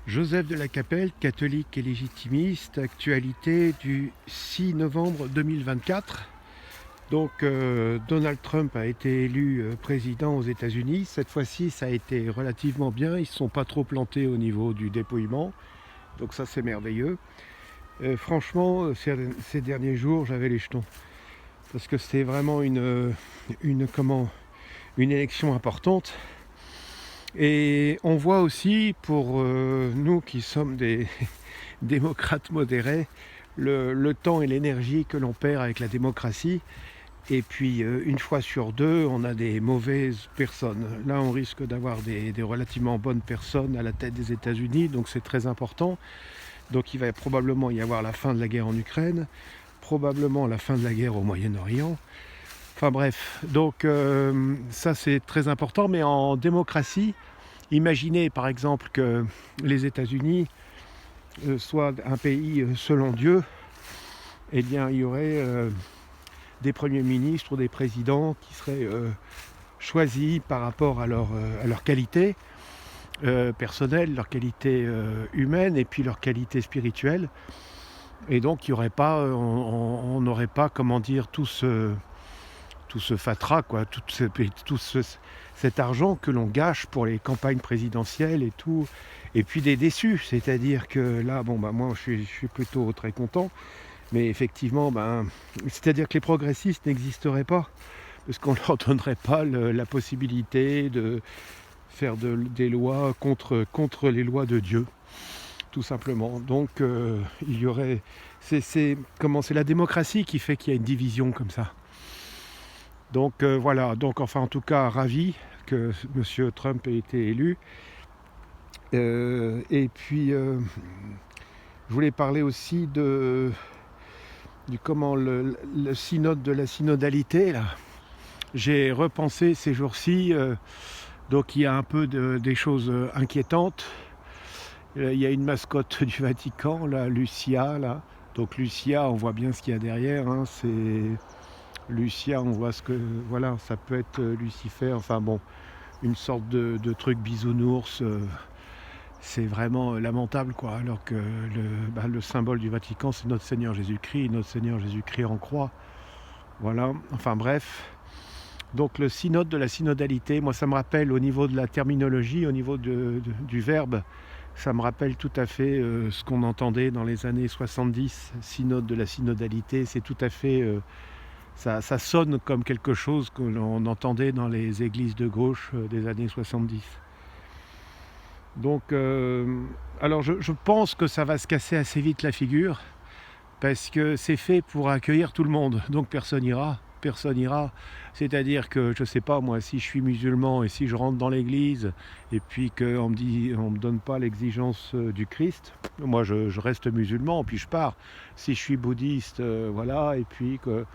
Joseph de la Capelle, catholique et légitimiste, actualité du 6 novembre 2024. Donc Donald Trump a été élu président aux États-Unis. Cette fois-ci, ça a été relativement bien. Ils ne se sont pas trop plantés au niveau du dépouillement. Donc ça, c'est merveilleux. Franchement, ces derniers jours, j'avais les jetons. Parce que c'était vraiment une élection importante. Et on voit aussi, pour nous qui sommes des démocrates modérés, le temps et l'énergie que l'on perd avec la démocratie. Et puis, une fois sur deux, on a des mauvaises personnes. Là, on risque d'avoir des relativement bonnes personnes à la tête des États-Unis, donc c'est très important. Donc il va probablement y avoir la fin de la guerre en Ukraine, probablement la fin de la guerre au Moyen-Orient. Enfin bref, donc ça c'est très important, mais en démocratie, imaginez par exemple que les États-Unis soient un pays selon Dieu, eh bien il y aurait des premiers ministres ou des présidents qui seraient choisis par rapport à leur qualité personnelle, leur qualité humaine et puis leur qualité spirituelle. Et donc il y aurait pas, on n'aurait pas, comment dire, tout ce fatras, quoi, cet argent que l'on gâche pour les campagnes présidentielles et tout, et puis des déçus, c'est-à-dire que là, bon, bah, moi je suis plutôt très content, mais effectivement, c'est-à-dire que les progressistes n'existeraient pas, parce qu'on ne leur donnerait pas la possibilité de faire des lois contre les lois de Dieu, tout simplement. Donc il y aurait, c'est la démocratie qui fait qu'il y a une division comme ça. Donc voilà, donc enfin en tout cas ravi que M. Trump ait été élu. Et puis je voulais parler aussi du synode de la synodalité là. J'ai repensé ces jours-ci, donc il y a un peu des choses inquiétantes. Il y a une mascotte du Vatican, là, Lucia, là. Donc Lucia, on voit bien ce qu'il y a derrière, hein, c'est Lucia, on voit ce que, voilà, ça peut être Lucifer, enfin bon, une sorte de truc bisounours, c'est vraiment lamentable, quoi, alors que le symbole du Vatican, c'est notre Seigneur Jésus-Christ en croix, voilà, enfin bref. Donc le synode de la synodalité, moi ça me rappelle au niveau de la terminologie, au niveau du verbe, ça me rappelle tout à fait ce qu'on entendait dans les années 70, synode de la synodalité, c'est tout à fait... Ça sonne comme quelque chose que l'on entendait dans les églises de gauche des années 70. Donc, alors je pense que ça va se casser assez vite la figure, parce que c'est fait pour accueillir tout le monde, donc personne ira. C'est-à-dire que, je sais pas, moi, si je suis musulman et si je rentre dans l'église et puis qu'on me donne pas l'exigence du Christ, moi je reste musulman, puis je pars. Si je suis bouddhiste, voilà, et puis que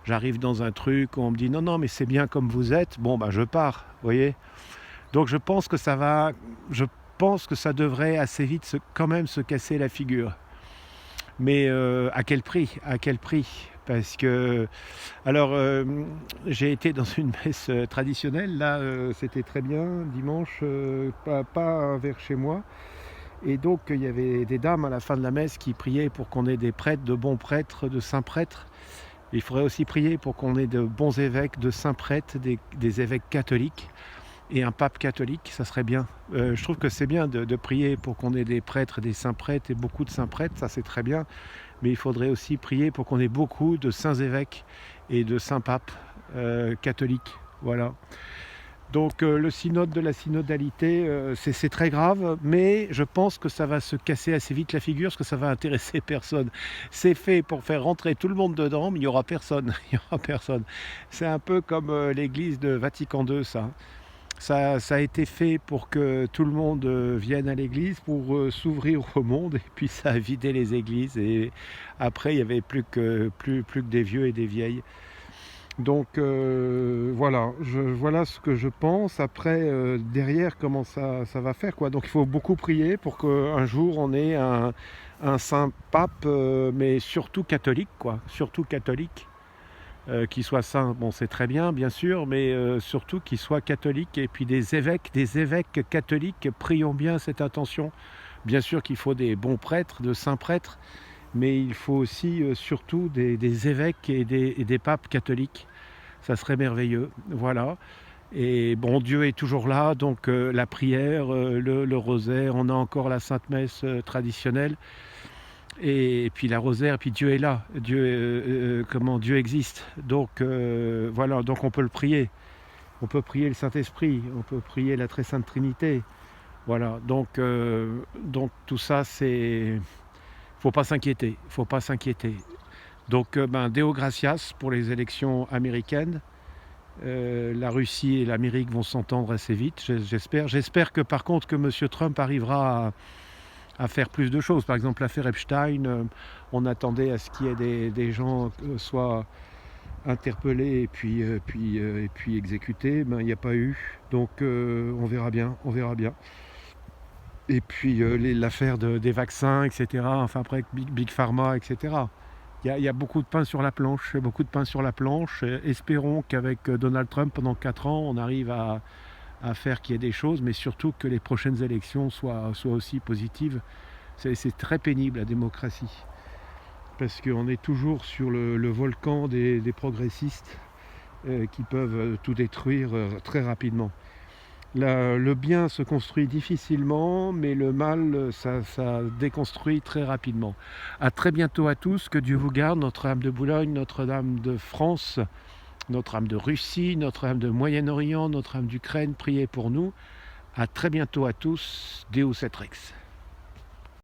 j'arrive dans un truc où on me dit non, mais c'est bien comme vous êtes, bon, je pars, vous voyez. Donc je pense que ça devrait assez vite quand même se casser la figure. Mais à quel prix? Parce que, alors, j'ai été dans une messe traditionnelle, là, c'était très bien, dimanche, pas vers chez moi. Et donc, il y avait des dames à la fin de la messe qui priaient pour qu'on ait des prêtres, de bons prêtres, de saints prêtres. Il faudrait aussi prier pour qu'on ait de bons évêques, de saints prêtres, des évêques catholiques et un pape catholique, ça serait bien. Je trouve que c'est bien de prier pour qu'on ait des prêtres, des saints prêtres et beaucoup de saints prêtres, ça c'est très bien. Mais il faudrait aussi prier pour qu'on ait beaucoup de saints évêques et de saints papes catholiques. Voilà. Donc le synode de la synodalité, c'est très grave, mais je pense que ça va se casser assez vite la figure, parce que ça va intéresser personne. C'est fait pour faire rentrer tout le monde dedans, mais il n'y aura personne. C'est un peu comme l'église de Vatican II, ça. Ça a été fait pour que tout le monde vienne à l'église, pour s'ouvrir au monde, et puis ça a vidé les églises, et après il n'y avait plus que des vieux et des vieilles. Donc voilà ce que je pense. Après, derrière, comment ça va faire, quoi. Donc il faut beaucoup prier pour qu'un jour on ait un saint pape, mais surtout catholique, quoi. Surtout catholique. Qui soit saint, bon c'est très bien bien sûr, mais surtout qu'il soit catholique, et puis des évêques catholiques, prions bien cette intention Bien sûr qu'il faut des bons prêtres, de saints prêtres, mais il faut aussi surtout des évêques et des papes catholiques. Ça serait merveilleux, voilà. Et bon, Dieu est toujours là, donc la prière, le rosaire, on a encore la Sainte Messe traditionnelle, et puis la rosaire, et puis Dieu est là, Dieu existe. Donc voilà, donc on peut le prier. On peut prier le Saint-Esprit, on peut prier la Très Sainte Trinité. Voilà, donc tout ça, faut pas s'inquiéter, faut pas s'inquiéter. Donc Deo Gratias pour les élections américaines. La Russie et l'Amérique vont s'entendre assez vite, j'espère. J'espère que par contre que M. Trump arrivera à faire plus de choses. Par exemple, l'affaire Epstein, on attendait à ce qu'il y ait des gens soient interpellés et puis exécutés. Il n'y a pas eu. Donc on verra bien, on verra bien. Et puis l'affaire des vaccins, etc. Enfin après, Big Pharma, etc. Il y a beaucoup de pain sur la planche, beaucoup de pain sur la planche. Espérons qu'avec Donald Trump, pendant 4 ans, on arrive à faire qu'il y ait des choses, mais surtout que les prochaines élections soient aussi positives. C'est très pénible, la démocratie, parce qu'on est toujours sur le volcan des progressistes qui peuvent tout détruire très rapidement. Le bien se construit difficilement, mais le mal, ça déconstruit très rapidement. À très bientôt à tous, que Dieu vous garde, Notre-Dame de Boulogne, Notre-Dame de France, Notre-Dame de Russie, Notre-Dame de Moyen-Orient, Notre-Dame d'Ukraine, priez pour nous. À très bientôt à tous, Deus et Rex.